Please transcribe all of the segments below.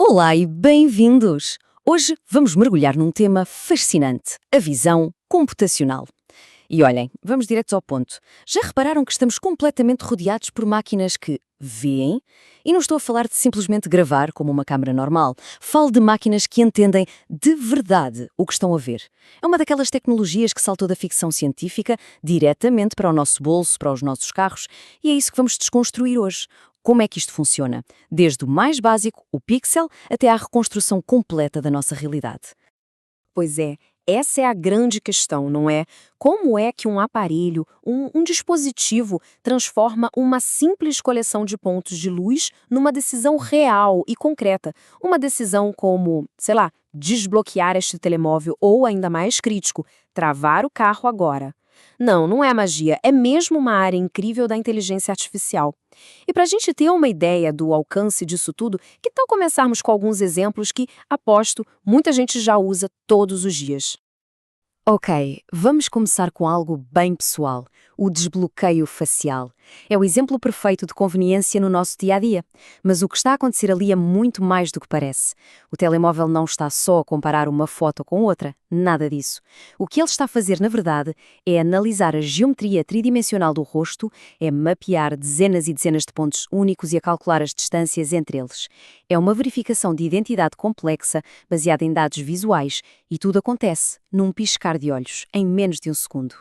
Olá e bem-vindos! Hoje vamos mergulhar num tema fascinante, a visão computacional. E olhem, vamos direto ao ponto. Já repararam que estamos completamente rodeados por máquinas que veem? E não estou a falar de simplesmente gravar como uma câmara normal. Falo de máquinas que entendem de verdade o que estão a ver. É uma daquelas tecnologias que saltou da ficção científica diretamente para o nosso bolso, para os nossos carros, e é isso que vamos desconstruir hoje. Como é que isto funciona? Desde o mais básico, o pixel, até à reconstrução completa da nossa realidade. Pois é, essa é a grande questão, não é? Como é que um aparelho, um dispositivo, transforma uma simples coleção de pontos de luz numa decisão real e concreta? Uma decisão como, sei lá, desbloquear este telemóvel ou, ainda mais crítico, travar o carro agora. Não, não é magia, é mesmo uma área incrível da inteligência artificial. E para a gente ter uma ideia do alcance disso tudo, que tal começarmos com alguns exemplos que, aposto, muita gente já usa todos os dias? Ok, vamos começar com algo bem pessoal, o desbloqueio facial. É o exemplo perfeito de conveniência no nosso dia-a-dia. Mas o que está a acontecer ali é muito mais do que parece. O telemóvel não está só a comparar uma foto com outra, nada disso. O que ele está a fazer, na verdade, é analisar a geometria tridimensional do rosto, é mapear dezenas e dezenas de pontos únicos e a calcular as distâncias entre eles. É uma verificação de identidade complexa, baseada em dados visuais, e tudo acontece num piscar de olhos, em menos de um segundo.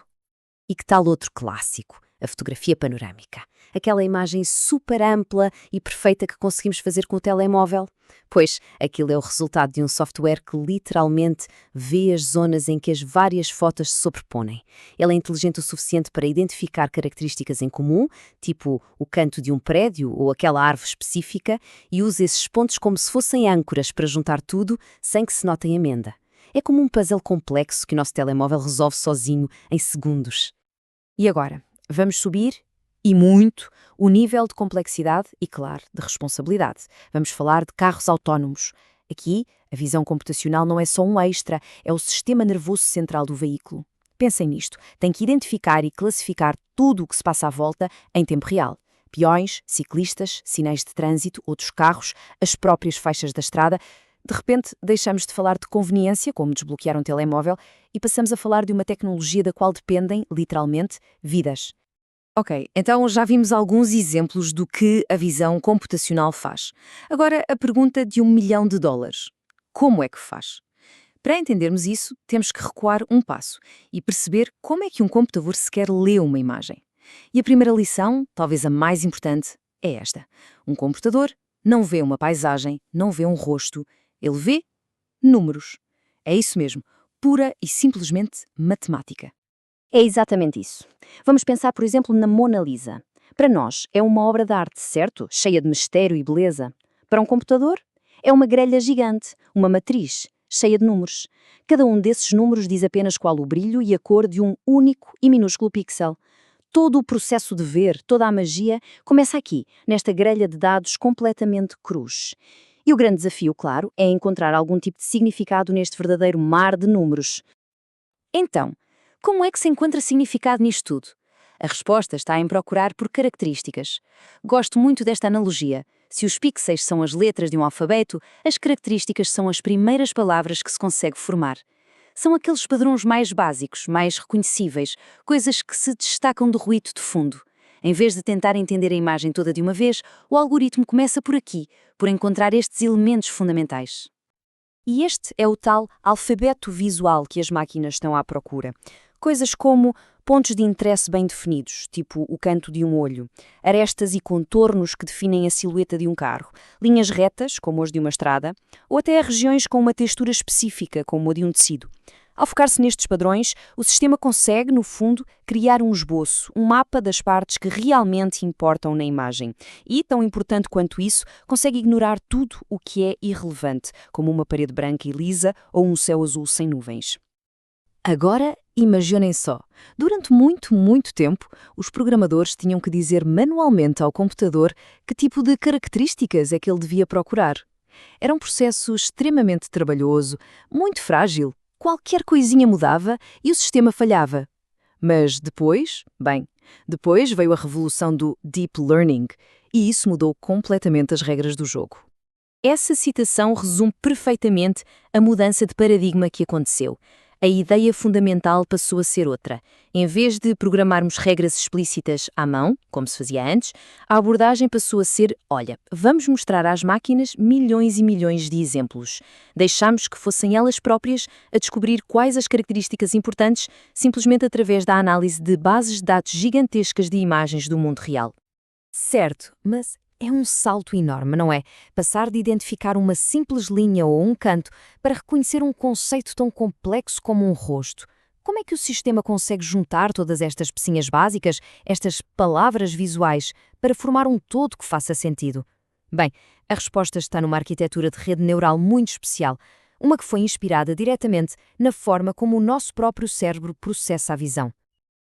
E que tal outro clássico? A fotografia panorâmica. Aquela imagem super ampla e perfeita que conseguimos fazer com o telemóvel? Pois, aquilo é o resultado de um software que literalmente vê as zonas em que as várias fotos se sobrepõem. Ele é inteligente o suficiente para identificar características em comum, tipo o canto de um prédio ou aquela árvore específica, e usa esses pontos como se fossem âncoras para juntar tudo sem que se note a emenda. É como um puzzle complexo que o nosso telemóvel resolve sozinho em segundos. E agora, vamos subir, e muito, o nível de complexidade e, claro, de responsabilidade. Vamos falar de carros autónomos. Aqui, a visão computacional não é só um extra, é o sistema nervoso central do veículo. Pensem nisto, tem que identificar e classificar tudo o que se passa à volta em tempo real. Peões, ciclistas, sinais de trânsito, outros carros, as próprias faixas da estrada. De repente, deixamos de falar de conveniência, como desbloquear um telemóvel, e passamos a falar de uma tecnologia da qual dependem, literalmente, vidas. Ok, então já vimos alguns exemplos do que a visão computacional faz. Agora, a pergunta de US$ 1 milhão. Como é que faz? Para entendermos isso, temos que recuar um passo e perceber como é que um computador sequer lê uma imagem. E a primeira lição, talvez a mais importante, é esta. Um computador não vê uma paisagem, não vê um rosto, ele vê números. É isso mesmo, pura e simplesmente matemática. É exatamente isso. Vamos pensar, por exemplo, na Mona Lisa. Para nós, é uma obra de arte, certo? Cheia de mistério e beleza. Para um computador, é uma grelha gigante, uma matriz, cheia de números. Cada um desses números diz apenas qual o brilho e a cor de um único e minúsculo pixel. Todo o processo de ver, toda a magia, começa aqui, nesta grelha de dados completamente crus. E o grande desafio, claro, é encontrar algum tipo de significado neste verdadeiro mar de números. Então, como é que se encontra significado nisto tudo? A resposta está em procurar por características. Gosto muito desta analogia. Se os pixels são as letras de um alfabeto, as características são as primeiras palavras que se consegue formar. São aqueles padrões mais básicos, mais reconhecíveis, coisas que se destacam do ruído de fundo. Em vez de tentar entender a imagem toda de uma vez, o algoritmo começa por aqui, por encontrar estes elementos fundamentais. E este é o tal alfabeto visual que as máquinas estão à procura. Coisas como pontos de interesse bem definidos, tipo o canto de um olho, arestas e contornos que definem a silhueta de um carro, linhas retas, como as de uma estrada, ou até regiões com uma textura específica, como a de um tecido. Ao focar-se nestes padrões, o sistema consegue, no fundo, criar um esboço, um mapa das partes que realmente importam na imagem. E, tão importante quanto isso, consegue ignorar tudo o que é irrelevante, como uma parede branca e lisa ou um céu azul sem nuvens. Agora, imaginem só. Durante muito tempo, os programadores tinham que dizer manualmente ao computador que tipo de características é que ele devia procurar. Era um processo extremamente trabalhoso, muito frágil. Qualquer coisinha mudava e o sistema falhava. Mas depois veio a revolução do Deep Learning e isso mudou completamente as regras do jogo. Essa citação resume perfeitamente a mudança de paradigma que aconteceu. A ideia fundamental passou a ser outra. Em vez de programarmos regras explícitas à mão, como se fazia antes, a abordagem passou a ser: olha, vamos mostrar às máquinas milhões e milhões de exemplos. Deixámos que fossem elas próprias a descobrir quais as características importantes, simplesmente através da análise de bases de dados gigantescas de imagens do mundo real. Certo, mas é um salto enorme, não é? Passar de identificar uma simples linha ou um canto para reconhecer um conceito tão complexo como um rosto. Como é que o sistema consegue juntar todas estas pecinhas básicas, estas palavras visuais, para formar um todo que faça sentido? Bem, a resposta está numa arquitetura de rede neural muito especial, uma que foi inspirada diretamente na forma como o nosso próprio cérebro processa a visão.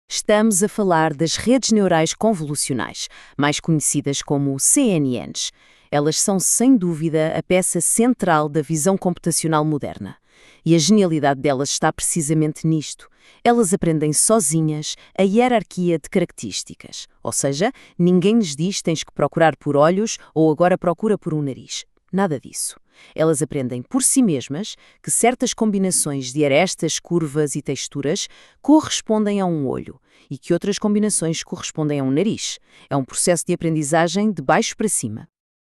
Estamos a falar das redes neurais convolucionais, mais conhecidas como CNNs. Elas são, sem dúvida, a peça central da visão computacional moderna. E a genialidade delas está precisamente nisto. Elas aprendem sozinhas a hierarquia de características. Ou seja, ninguém lhes diz tens que procurar por olhos ou agora procura por um nariz. Nada disso. Elas aprendem por si mesmas que certas combinações de arestas, curvas e texturas correspondem a um olho e que outras combinações correspondem a um nariz. É um processo de aprendizagem de baixo para cima.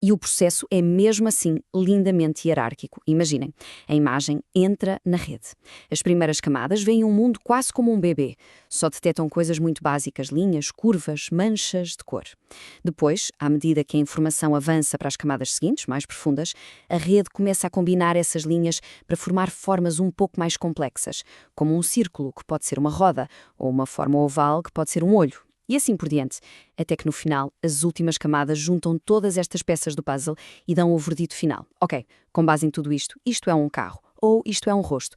E o processo é mesmo assim lindamente hierárquico. Imaginem, a imagem entra na rede. As primeiras camadas veem um mundo quase como um bebê. Só detectam coisas muito básicas, linhas, curvas, manchas de cor. Depois, à medida que a informação avança para as camadas seguintes, mais profundas, a rede começa a combinar essas linhas para formar formas um pouco mais complexas, como um círculo, que pode ser uma roda, ou uma forma oval, que pode ser um olho. E assim por diante, até que no final, as últimas camadas juntam todas estas peças do puzzle e dão o verdito final. Ok, com base em tudo isto, isto é um carro, ou isto é um rosto.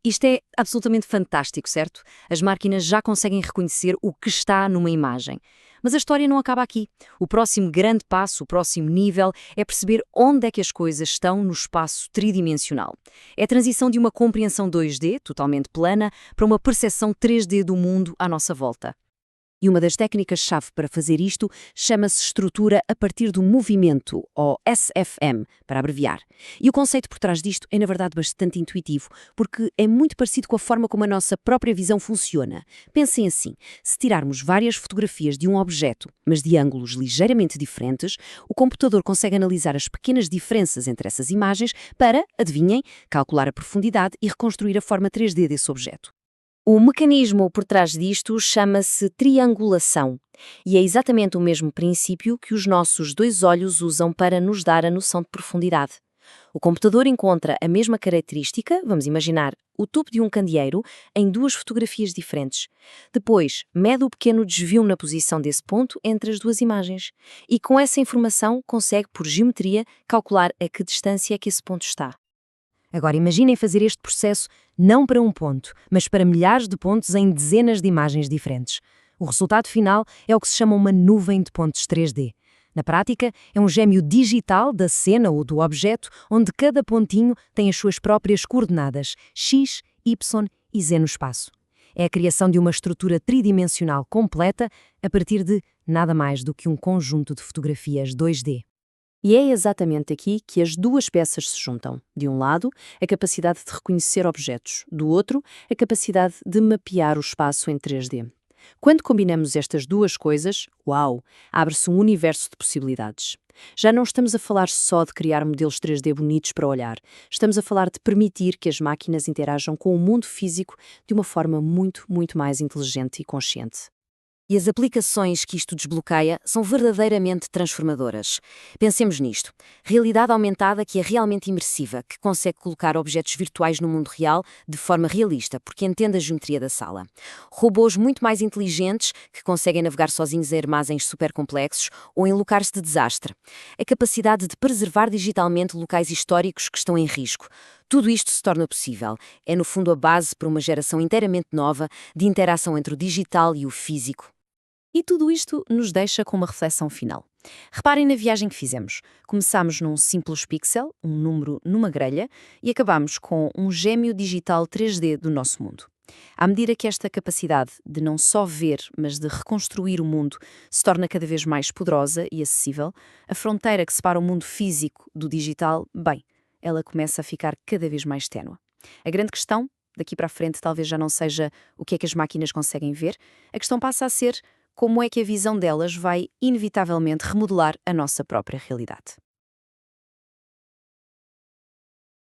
Isto é absolutamente fantástico, certo? As máquinas já conseguem reconhecer o que está numa imagem. Mas a história não acaba aqui. O próximo grande passo, o próximo nível, é perceber onde é que as coisas estão no espaço tridimensional. É a transição de uma compreensão 2D, totalmente plana, para uma percepção 3D do mundo à nossa volta. E uma das técnicas-chave para fazer isto chama-se estrutura a partir do movimento, ou SFM, para abreviar. E o conceito por trás disto é, na verdade, bastante intuitivo, porque é muito parecido com a forma como a nossa própria visão funciona. Pensem assim, se tirarmos várias fotografias de um objeto, mas de ângulos ligeiramente diferentes, o computador consegue analisar as pequenas diferenças entre essas imagens para, adivinhem, calcular a profundidade e reconstruir a forma 3D desse objeto. O mecanismo por trás disto chama-se triangulação, e é exatamente o mesmo princípio que os nossos dois olhos usam para nos dar a noção de profundidade. O computador encontra a mesma característica, vamos imaginar, o topo de um candeeiro, em duas fotografias diferentes. Depois, mede o pequeno desvio na posição desse ponto entre as duas imagens, e com essa informação consegue, por geometria, calcular a que distância é que esse ponto está. Agora imaginem fazer este processo não para um ponto, mas para milhares de pontos em dezenas de imagens diferentes. O resultado final é o que se chama uma nuvem de pontos 3D. Na prática, é um gêmeo digital da cena ou do objeto, onde cada pontinho tem as suas próprias coordenadas, x, y e z no espaço. É a criação de uma estrutura tridimensional completa a partir de nada mais do que um conjunto de fotografias 2D. E é exatamente aqui que as duas peças se juntam. De um lado, a capacidade de reconhecer objetos. Do outro, a capacidade de mapear o espaço em 3D. Quando combinamos estas duas coisas, uau, abre-se um universo de possibilidades. Já não estamos a falar só de criar modelos 3D bonitos para olhar. Estamos a falar de permitir que as máquinas interajam com o mundo físico de uma forma muito, muito mais inteligente e consciente. E as aplicações que isto desbloqueia são verdadeiramente transformadoras. Pensemos nisto. Realidade aumentada que é realmente imersiva, que consegue colocar objetos virtuais no mundo real de forma realista, porque entende a geometria da sala. Robôs muito mais inteligentes que conseguem navegar sozinhos em armazéns supercomplexos ou em locais de desastre. A capacidade de preservar digitalmente locais históricos que estão em risco. Tudo isto se torna possível. É, no fundo, a base para uma geração inteiramente nova de interação entre o digital e o físico. E tudo isto nos deixa com uma reflexão final. Reparem na viagem que fizemos. Começámos num simples pixel, um número numa grelha, e acabámos com um gêmeo digital 3D do nosso mundo. À medida que esta capacidade de não só ver, mas de reconstruir o mundo se torna cada vez mais poderosa e acessível, a fronteira que separa o mundo físico do digital, bem, ela começa a ficar cada vez mais ténue. A grande questão, daqui para a frente, talvez já não seja o que é que as máquinas conseguem ver, a questão passa a ser como é que a visão delas vai, inevitavelmente, remodelar a nossa própria realidade.